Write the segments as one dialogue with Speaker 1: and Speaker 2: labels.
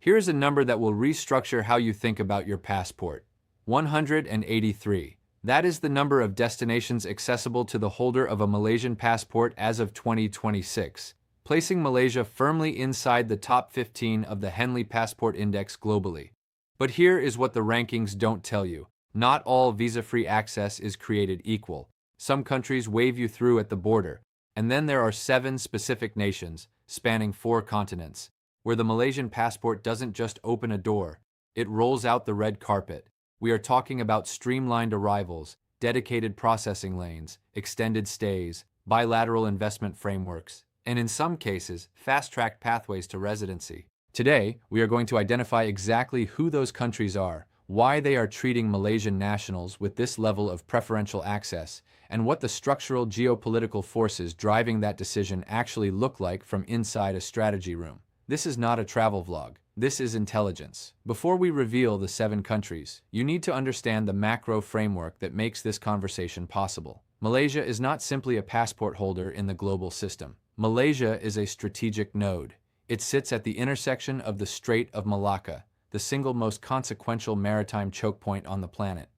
Speaker 1: Here's a number that will restructure how you think about your passport. 183. That is the number of destinations accessible to the holder of a Malaysian passport as of 2026, placing Malaysia firmly inside the top 15 of the Henley Passport Index globally. But here is what the rankings don't tell you. Not all visa-free access is created equal. Some countries wave you through at the border, and then there are 7 specific nations, spanning 4 continents, where the Malaysian passport doesn't just open a door, it rolls out the red carpet. We are talking about streamlined arrivals, dedicated processing lanes, extended stays, bilateral investment frameworks, and in some cases, fast-tracked pathways to residency. Today, we are going to identify exactly who those countries are, why they are treating Malaysian nationals with this level of preferential access, and what the structural geopolitical forces driving that decision actually look like from inside a strategy room. This is not a travel vlog. This is intelligence. Before we reveal the 7 countries, you need to understand the macro framework that makes this conversation possible. Malaysia is not simply a passport holder in the global system. Malaysia is a strategic node. It sits at the intersection of the Strait of Malacca, the single most consequential maritime choke point on the planet.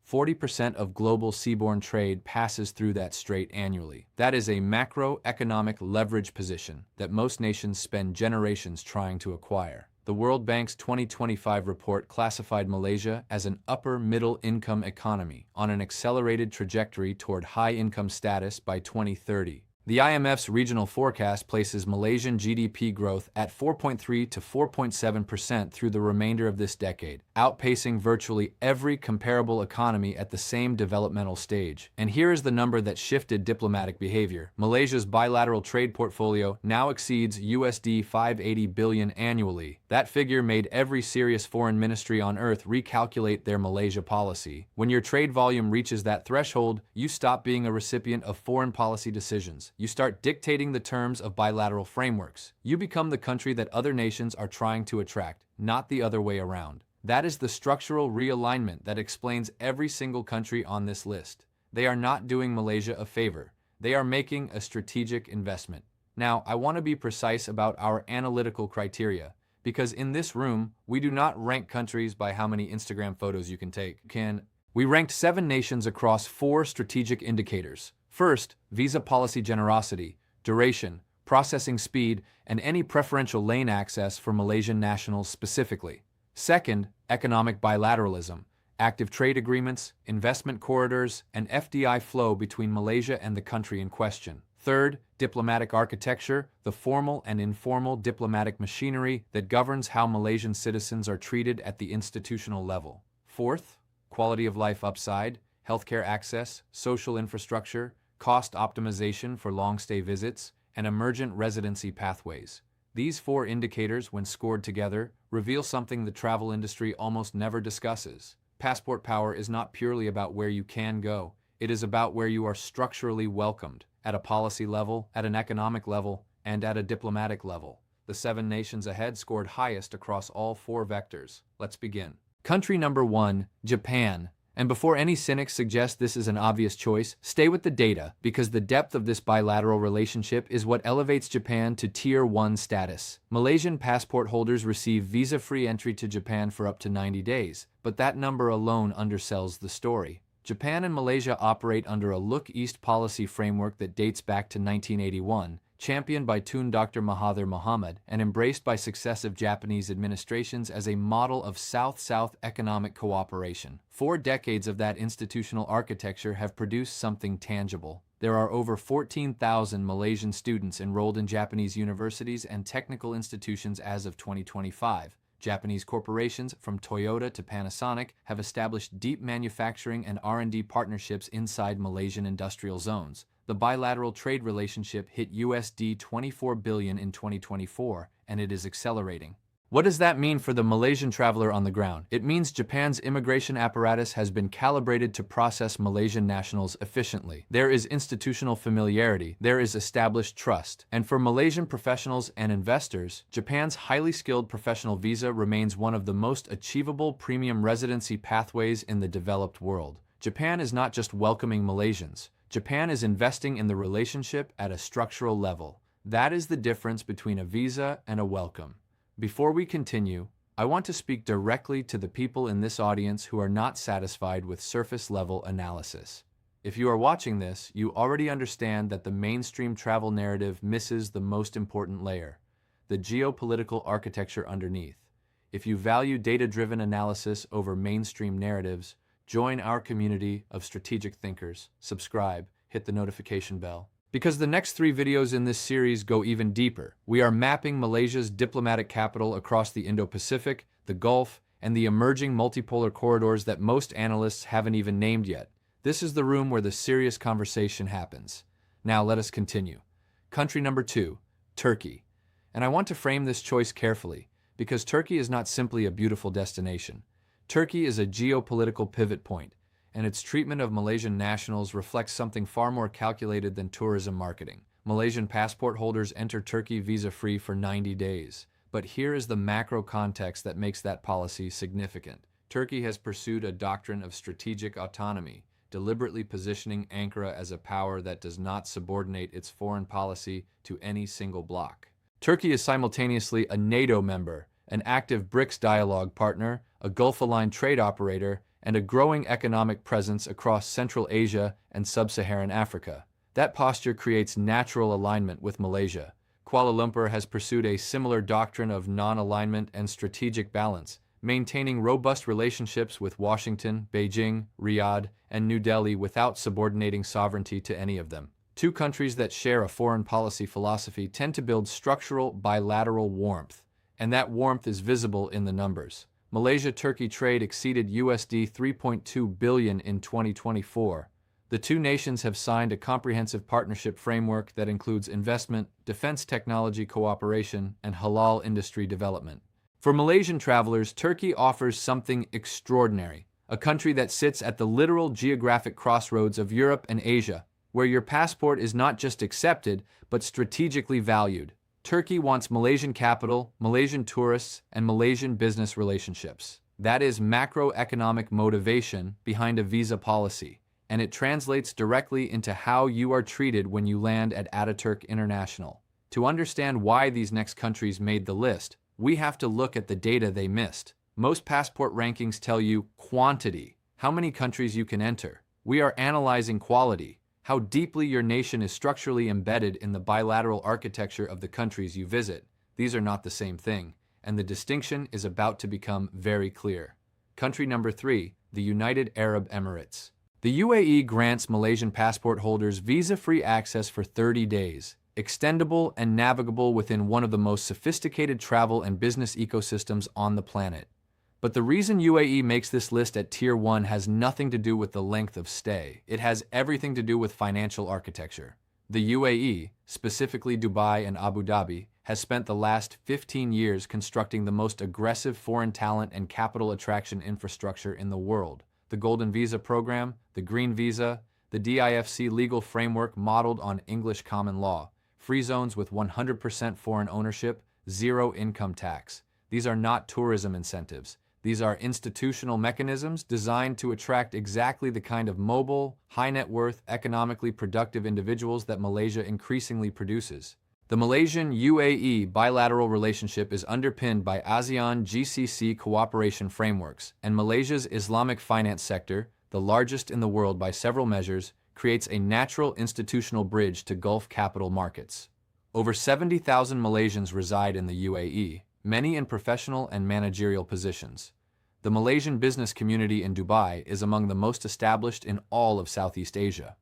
Speaker 1: 40% of global seaborne trade passes through that strait annually. That is a macroeconomic leverage position that most nations spend generations trying to acquire. The World Bank's 2025 report classified Malaysia as an upper-middle income economy on an accelerated trajectory toward high-income status by 2030. The IMF's regional forecast places Malaysian GDP growth at 4.3 to 4.7% through the remainder of this decade, outpacing virtually every comparable economy at the same developmental stage. And here is the number that shifted diplomatic behavior. Malaysia's bilateral trade portfolio now exceeds USD 580 billion annually. That figure made every serious foreign ministry on earth recalculate their Malaysia policy. When your trade volume reaches that threshold, you stop being a recipient of foreign policy decisions. You start dictating the terms of bilateral frameworks. You become the country that other nations are trying to attract, not the other way around. That is the structural realignment that explains every single country on this list. They are not doing Malaysia a favor. They are making a strategic investment. Now, I want to be precise about our analytical criteria, because in this room, we do not rank countries by how many Instagram photos you can take. We ranked 7 nations across 4 strategic indicators. First, visa policy generosity, duration, processing speed, and any preferential lane access for Malaysian nationals specifically. Second, economic bilateralism, active trade agreements, investment corridors, and FDI flow between Malaysia and the country in question. Third, diplomatic architecture, the formal and informal diplomatic machinery that governs how Malaysian citizens are treated at the institutional level. Fourth, quality of life upside, healthcare access, social infrastructure, cost optimization for long-stay visits, and emergent residency pathways. These 4 indicators, when scored together, reveal something the travel industry almost never discusses. Passport power is not purely about where you can go. It is about where you are structurally welcomed, at a policy level, at an economic level, and at a diplomatic level. The 7 nations ahead scored highest across all 4 vectors. Let's begin. Country number 1, Japan. And before any cynics suggest this is an obvious choice, stay with the data, because the depth of this bilateral relationship is what elevates Japan to Tier 1 status. Malaysian passport holders receive visa-free entry to Japan for up to 90 days, but that number alone undersells the story. Japan and Malaysia operate under a Look East policy framework that dates back to 1981, championed by Tun Dr. Mahathir Mohamad and embraced by successive Japanese administrations as a model of South-South economic cooperation. 4 decades of that institutional architecture have produced something tangible. There are over 14,000 Malaysian students enrolled in Japanese universities and technical institutions as of 2025. Japanese corporations, from Toyota to Panasonic, have established deep manufacturing and R&D partnerships inside Malaysian industrial zones. The bilateral trade relationship hit USD 24 billion in 2024, and it is accelerating. What does that mean for the Malaysian traveler on the ground? It means Japan's immigration apparatus has been calibrated to process Malaysian nationals efficiently. There is institutional familiarity, there is established trust. And for Malaysian professionals and investors, Japan's highly skilled professional visa remains one of the most achievable premium residency pathways in the developed world. Japan is not just welcoming Malaysians. Japan is investing in the relationship at a structural level. That is the difference between a visa and a welcome. Before we continue, I want to speak directly to the people in this audience who are not satisfied with surface-level analysis. If you are watching this, you already understand that the mainstream travel narrative misses the most important layer, the geopolitical architecture underneath. If you value data-driven analysis over mainstream narratives, join our community of strategic thinkers, subscribe, hit the notification bell. Because the next 3 videos in this series go even deeper. We are mapping Malaysia's diplomatic capital across the Indo-Pacific, the Gulf, and the emerging multipolar corridors that most analysts haven't even named yet. This is the room where the serious conversation happens. Now let us continue. Country number 2, Turkey. And I want to frame this choice carefully, because Turkey is not simply a beautiful destination. Turkey is a geopolitical pivot point, and its treatment of Malaysian nationals reflects something far more calculated than tourism marketing. Malaysian passport holders enter Turkey visa-free for 90 days. But here is the macro context that makes that policy significant. Turkey has pursued a doctrine of strategic autonomy, deliberately positioning Ankara as a power that does not subordinate its foreign policy to any single bloc. Turkey is simultaneously a NATO member, an active BRICS dialogue partner, a Gulf-aligned trade operator, and a growing economic presence across Central Asia and Sub-Saharan Africa. That posture creates natural alignment with Malaysia. Kuala Lumpur has pursued a similar doctrine of non-alignment and strategic balance, maintaining robust relationships with Washington, Beijing, Riyadh, and New Delhi without subordinating sovereignty to any of them. 2 countries that share a foreign policy philosophy tend to build structural bilateral warmth, and that warmth is visible in the numbers. Malaysia-Turkey trade exceeded USD 3.2 billion in 2024. The 2 nations have signed a comprehensive partnership framework that includes investment, defense technology cooperation, and halal industry development. For Malaysian travelers, Turkey offers something extraordinary, a country that sits at the literal geographic crossroads of Europe and Asia, where your passport is not just accepted, but strategically valued. Turkey wants Malaysian capital, Malaysian tourists, and Malaysian business relationships. That is macroeconomic motivation behind a visa policy, and it translates directly into how you are treated when you land at Ataturk International. To understand why these next countries made the list, we have to look at the data they missed. Most passport rankings tell you quantity, how many countries you can enter. We are analyzing quality, how deeply your nation is structurally embedded in the bilateral architecture of the countries you visit. These are not the same thing, and the distinction is about to become very clear. Country number 3, the United Arab Emirates. The UAE grants Malaysian passport holders visa-free access for 30 days, extendable and navigable within one of the most sophisticated travel and business ecosystems on the planet. But the reason UAE makes this list at Tier 1 has nothing to do with the length of stay. It has everything to do with financial architecture. The UAE, specifically Dubai and Abu Dhabi, has spent the last 15 years constructing the most aggressive foreign talent and capital attraction infrastructure in the world. The Golden Visa program, the Green Visa, the DIFC legal framework modeled on English common law, free zones with 100% foreign ownership, zero income tax. These are not tourism incentives. These are institutional mechanisms designed to attract exactly the kind of mobile, high-net-worth, economically productive individuals that Malaysia increasingly produces. The Malaysian-UAE bilateral relationship is underpinned by ASEAN-GCC cooperation frameworks, and Malaysia's Islamic finance sector, the largest in the world by several measures, creates a natural institutional bridge to Gulf capital markets. Over 70,000 Malaysians reside in the UAE, many in professional and managerial positions. The Malaysian business community in Dubai is among the most established in all of Southeast Asia.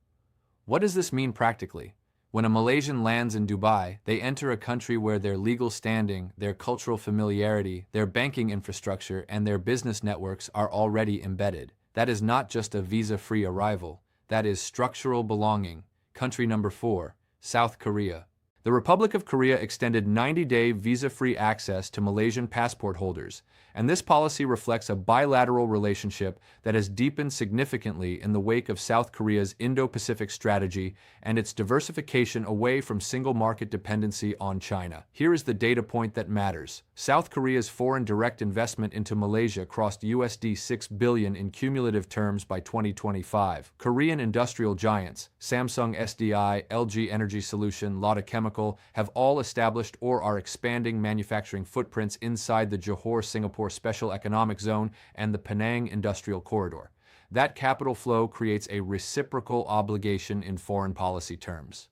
Speaker 1: What does this mean practically? When a Malaysian lands in Dubai, they enter a country where their legal standing, their cultural familiarity, their banking infrastructure, and their business networks are already embedded. That is not just a visa-free arrival. That is structural belonging. Country number 4, South Korea. The Republic of Korea extended 90-day visa-free access to Malaysian passport holders, and this policy reflects a bilateral relationship that has deepened significantly in the wake of South Korea's Indo-Pacific strategy and its diversification away from single-market dependency on China. Here is the data point that matters. South Korea's foreign direct investment into Malaysia crossed USD 6 billion in cumulative terms by 2025. Korean industrial giants, Samsung SDI, LG Energy Solution, Lotte Chemical, Chemical have all established or are expanding manufacturing footprints inside the Johor-Singapore Special Economic Zone and the Penang Industrial Corridor. That capital flow creates a reciprocal obligation in foreign policy terms.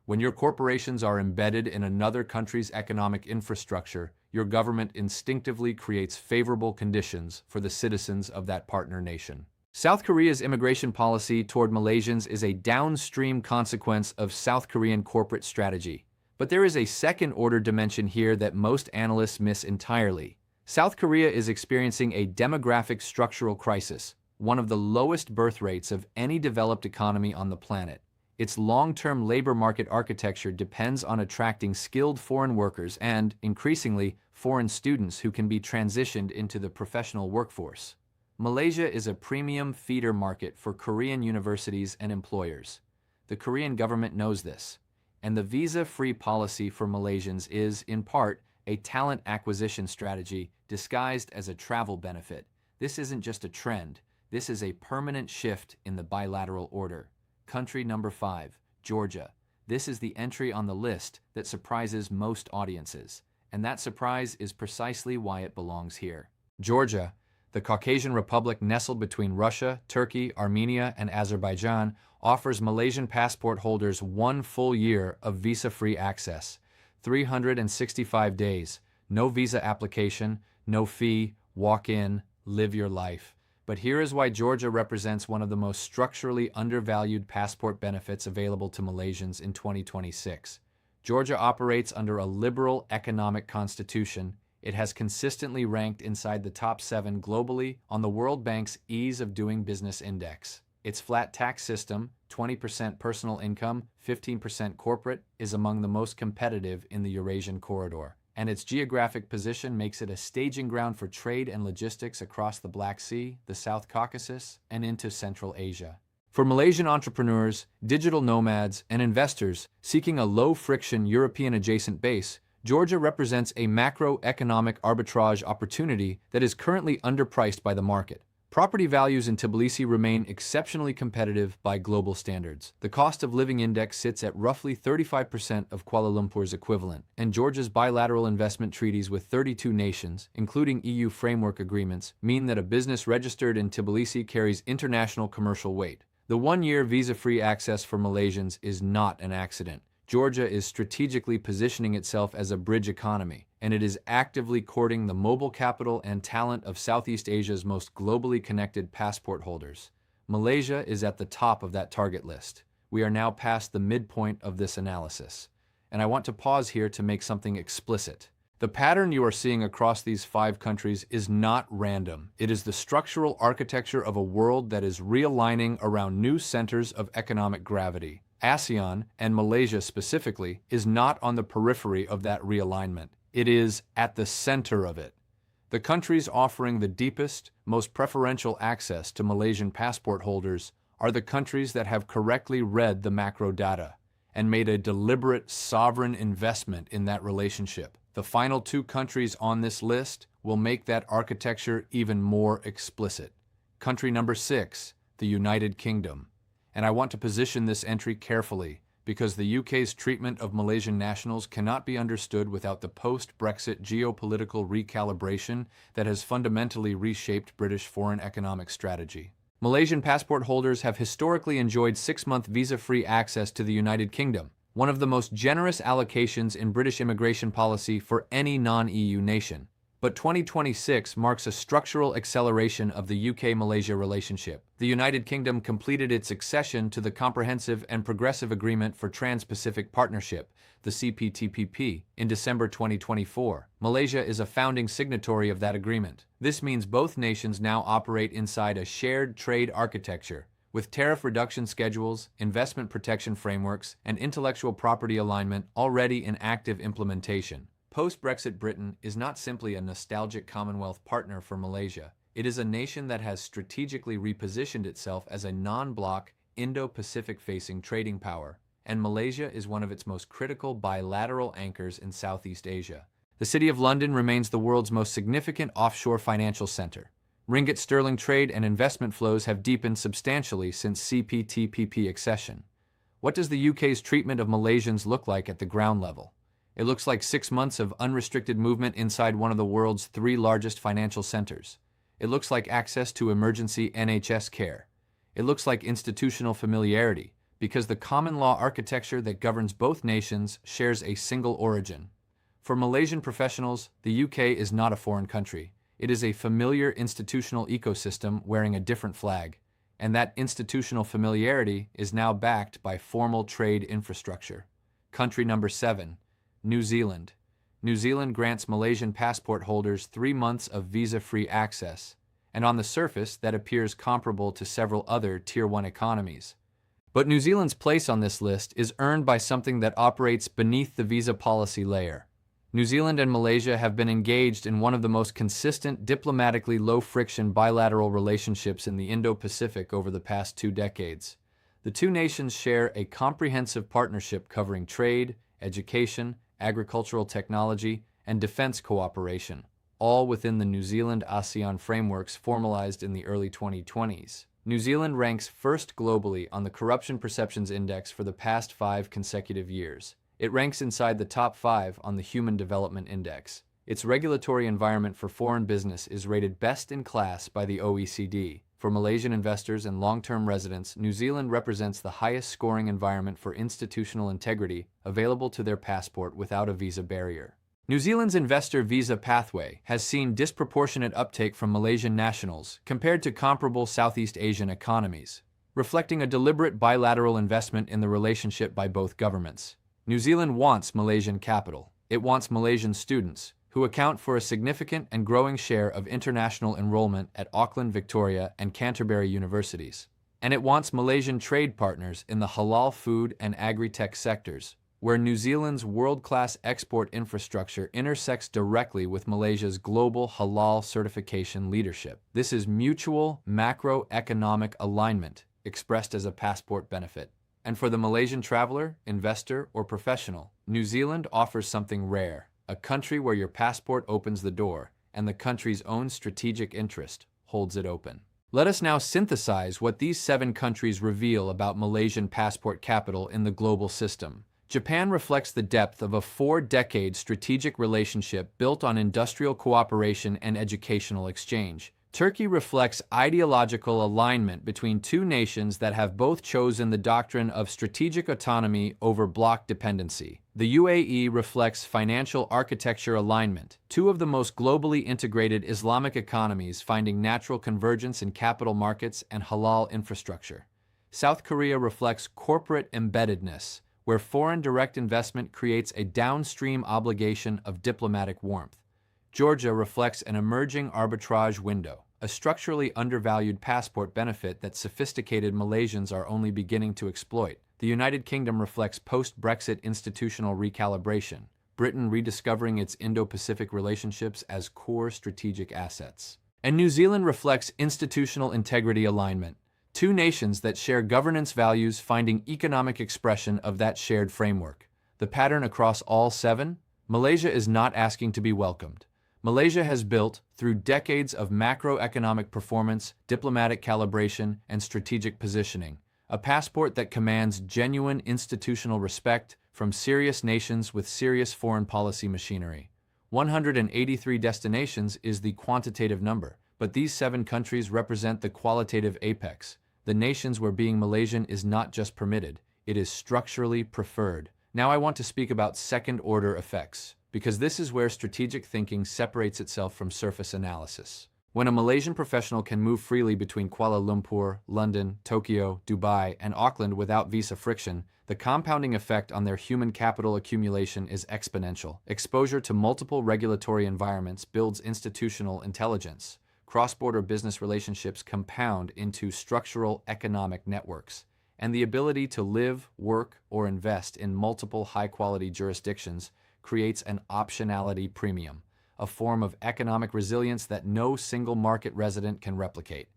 Speaker 1: When your corporations are embedded in another country's economic infrastructure, your government instinctively creates favorable conditions for the citizens of that partner nation. South Korea's immigration policy toward Malaysians is a downstream consequence of South Korean corporate strategy. But there is a second-order dimension here that most analysts miss entirely. South Korea is experiencing a demographic structural crisis, one of the lowest birth rates of any developed economy on the planet. Its long-term labor market architecture depends on attracting skilled foreign workers and, increasingly, foreign students who can be transitioned into the professional workforce. Malaysia is a premium feeder market for Korean universities and employers. The Korean government knows this, and the visa-free policy for Malaysians is, in part, a talent acquisition strategy disguised as a travel benefit. This isn't just a trend, this is a permanent shift in the bilateral order. Country number 5, Georgia. This is the entry on the list that surprises most audiences, and that surprise is precisely why it belongs here. Georgia, the Caucasian republic nestled between Russia, Turkey, Armenia, and Azerbaijan, offers Malaysian passport holders 1 full year of visa-free access, 365 days, no visa application, no fee, walk in, live your life. But here is why Georgia represents one of the most structurally undervalued passport benefits available to Malaysians in 2026. Georgia operates under a liberal economic constitution. It has consistently ranked inside the top 7 globally on the World Bank's Ease of Doing Business Index. Its flat tax system, 20% personal income, 15% corporate, is among the most competitive in the Eurasian corridor. And its geographic position makes it a staging ground for trade and logistics across the Black Sea, the South Caucasus, and into Central Asia. For Malaysian entrepreneurs, digital nomads, and investors seeking a low-friction European-adjacent base, Georgia represents a macroeconomic arbitrage opportunity that is currently underpriced by the market. Property values in Tbilisi remain exceptionally competitive by global standards. The cost of living index sits at roughly 35% of Kuala Lumpur's equivalent, and Georgia's bilateral investment treaties with 32 nations, including EU framework agreements, mean that a business registered in Tbilisi carries international commercial weight. The 1-year visa-free access for Malaysians is not an accident. Georgia is strategically positioning itself as a bridge economy, and it is actively courting the mobile capital and talent of Southeast Asia's most globally connected passport holders. Malaysia is at the top of that target list. We are now past the midpoint of this analysis, and I want to pause here to make something explicit. The pattern you are seeing across these 5 countries is not random. It is the structural architecture of a world that is realigning around new centers of economic gravity. ASEAN, and Malaysia specifically, is not on the periphery of that realignment. It is at the center of it. The countries offering the deepest, most preferential access to Malaysian passport holders are the countries that have correctly read the macro data and made a deliberate sovereign investment in that relationship. The final 2 countries on this list will make that architecture even more explicit. Country number 6, the United Kingdom. And I want to position this entry carefully because the UK's treatment of Malaysian nationals cannot be understood without the post-Brexit geopolitical recalibration that has fundamentally reshaped British foreign economic strategy. Malaysian passport holders have historically enjoyed 6-month visa-free access to the United Kingdom, one of the most generous allocations in British immigration policy for any non-EU nation. But 2026 marks a structural acceleration of the UK-Malaysia relationship. The United Kingdom completed its accession to the Comprehensive and Progressive Agreement for Trans-Pacific Partnership, the CPTPP, in December 2024. Malaysia is a founding signatory of that agreement. This means both nations now operate inside a shared trade architecture, with tariff reduction schedules, investment protection frameworks, and intellectual property alignment already in active implementation. Post-Brexit Britain is not simply a nostalgic Commonwealth partner for Malaysia. It is a nation that has strategically repositioned itself as a non-bloc, Indo-Pacific-facing trading power, and Malaysia is one of its most critical bilateral anchors in Southeast Asia. The City of London remains the world's most significant offshore financial center. Ringgit sterling trade and investment flows have deepened substantially since CPTPP accession. What does the UK's treatment of Malaysians look like at the ground level? It looks like 6 months of unrestricted movement inside one of the world's 3 largest financial centers. It looks like access to emergency NHS care. It looks like institutional familiarity, because the common law architecture that governs both nations shares a single origin. For Malaysian professionals, the UK is not a foreign country. It is a familiar institutional ecosystem wearing a different flag, and that institutional familiarity is now backed by formal trade infrastructure. Country number 7, New Zealand. New Zealand grants Malaysian passport holders 3 months of visa-free access, and on the surface that appears comparable to several other Tier 1 economies. But New Zealand's place on this list is earned by something that operates beneath the visa policy layer. New Zealand and Malaysia have been engaged in one of the most consistent, diplomatically low-friction bilateral relationships in the Indo-Pacific over the past 2 decades. The two nations share a comprehensive partnership covering trade, education, agricultural technology, and defense cooperation, all within the New Zealand-ASEAN frameworks formalized in the early 2020s. New Zealand ranks first globally on the Corruption Perceptions Index for the past 5 consecutive years. It ranks inside the top 5 on the Human Development Index. Its regulatory environment for foreign business is rated best in class by the OECD. For Malaysian investors and long-term residents, New Zealand represents the highest scoring environment for institutional integrity available to their passport without a visa barrier. New Zealand's investor visa pathway has seen disproportionate uptake from Malaysian nationals compared to comparable Southeast Asian economies, reflecting a deliberate bilateral investment in the relationship by both governments. New Zealand wants Malaysian capital. It wants Malaysian students, who account for a significant and growing share of international enrollment at Auckland, Victoria, and Canterbury universities. And it wants Malaysian trade partners in the halal food and agri-tech sectors, where New Zealand's world-class export infrastructure intersects directly with Malaysia's global halal certification leadership. This is mutual macroeconomic alignment expressed as a passport benefit. And for the Malaysian traveler, investor, or professional, New Zealand offers something rare, a country where your passport opens the door, and the country's own strategic interest holds it open. Let us now synthesize what these 7 countries reveal about Malaysian passport capital in the global system. Japan reflects the depth of a 4-decade strategic relationship built on industrial cooperation and educational exchange. Turkey reflects ideological alignment between 2 nations that have both chosen the doctrine of strategic autonomy over bloc dependency. The UAE reflects financial architecture alignment, 2 of the most globally integrated Islamic economies finding natural convergence in capital markets and halal infrastructure. South Korea reflects corporate embeddedness, where foreign direct investment creates a downstream obligation of diplomatic warmth. Georgia reflects an emerging arbitrage window, a structurally undervalued passport benefit that sophisticated Malaysians are only beginning to exploit. The United Kingdom reflects post-Brexit institutional recalibration, Britain rediscovering its Indo-Pacific relationships as core strategic assets. And New Zealand reflects institutional integrity alignment, 2 nations that share governance values finding economic expression of that shared framework. The pattern across all 7? Malaysia is not asking to be welcomed. Malaysia has built, through decades of macroeconomic performance, diplomatic calibration, and strategic positioning, a passport that commands genuine institutional respect from serious nations with serious foreign policy machinery. 183 destinations is the quantitative number, but these 7 countries represent the qualitative apex, the nations where being Malaysian is not just permitted, it is structurally preferred. Now I want to speak about second-order effects, because this is where strategic thinking separates itself from surface analysis. When a Malaysian professional can move freely between Kuala Lumpur, London, Tokyo, Dubai, and Auckland without visa friction, the compounding effect on their human capital accumulation is exponential. Exposure to multiple regulatory environments builds institutional intelligence. Cross-border business relationships compound into structural economic networks, and the ability to live, work, or invest in multiple high-quality jurisdictions creates an optionality premium, a form of economic resilience that no single market resident can replicate.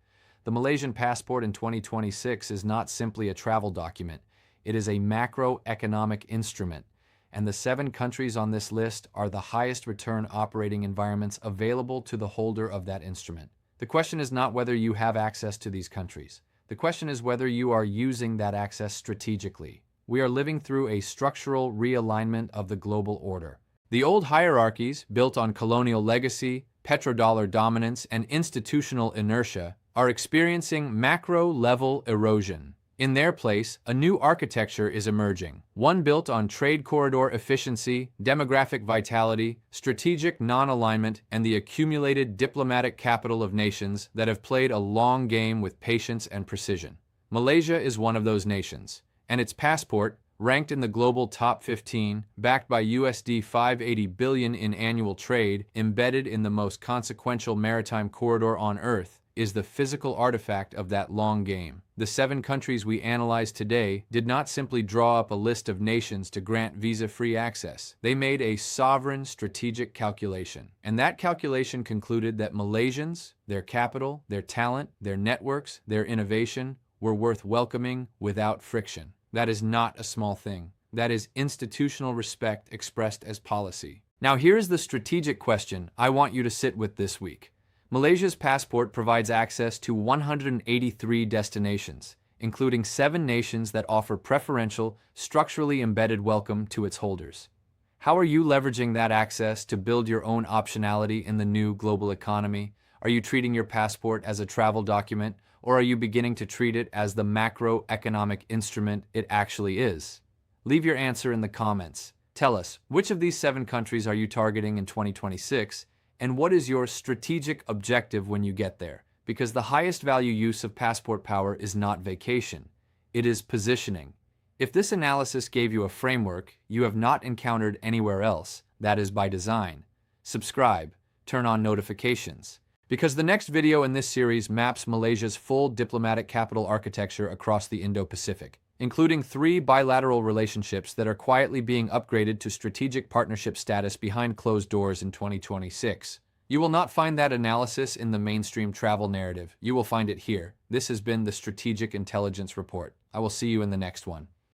Speaker 1: The Malaysian passport in 2026 is not simply a travel document, it is a macroeconomic instrument, and the 7 countries on this list are the highest return operating environments available to the holder of that instrument. The question is not whether you have access to these countries. The question is whether you are using that access strategically. we are living through a structural realignment of the global order. The old hierarchies, built on colonial legacy, petrodollar dominance, and institutional inertia, are experiencing macro-level erosion. In their place, a new architecture is emerging, one built on trade corridor efficiency, demographic vitality, strategic non-alignment, and the accumulated diplomatic capital of nations that have played a long game with patience and precision. Malaysia is one of those nations, and its passport, ranked in the global top 15, backed by USD 580 billion in annual trade, embedded in the most consequential maritime corridor on Earth, is the physical artifact of that long game. The 7 countries we analyzed today did not simply draw up a list of nations to grant visa-free access. They made a sovereign strategic calculation. And that calculation concluded that Malaysians, their capital, their talent, their networks, their innovation, were worth welcoming without friction. That is not a small thing. That is institutional respect expressed as policy. Now here's the strategic question I want you to sit with this week. Malaysia's passport provides access to 183 destinations, including 7 nations that offer preferential, structurally embedded welcome to its holders. How are you leveraging that access to build your own optionality in the new global economy? Are you treating your passport as a travel document, or are you beginning to treat it as the macroeconomic instrument it actually is? Leave your answer in the comments. Tell us, which of these 7 countries are you targeting in 2026? And what is your strategic objective when you get there? Because the highest value use of passport power is not vacation, it is positioning. If this analysis gave you a framework you have not encountered anywhere else, that is by design. Subscribe, turn on notifications. Because the next video in this series maps Malaysia's full diplomatic capital architecture across the Indo-Pacific, including 3 bilateral relationships that are quietly being upgraded to strategic partnership status behind closed doors in 2026. You will not find that analysis in the mainstream travel narrative. You will find it here. This has been the Strategic Intelligence Report. I will see you in the next one.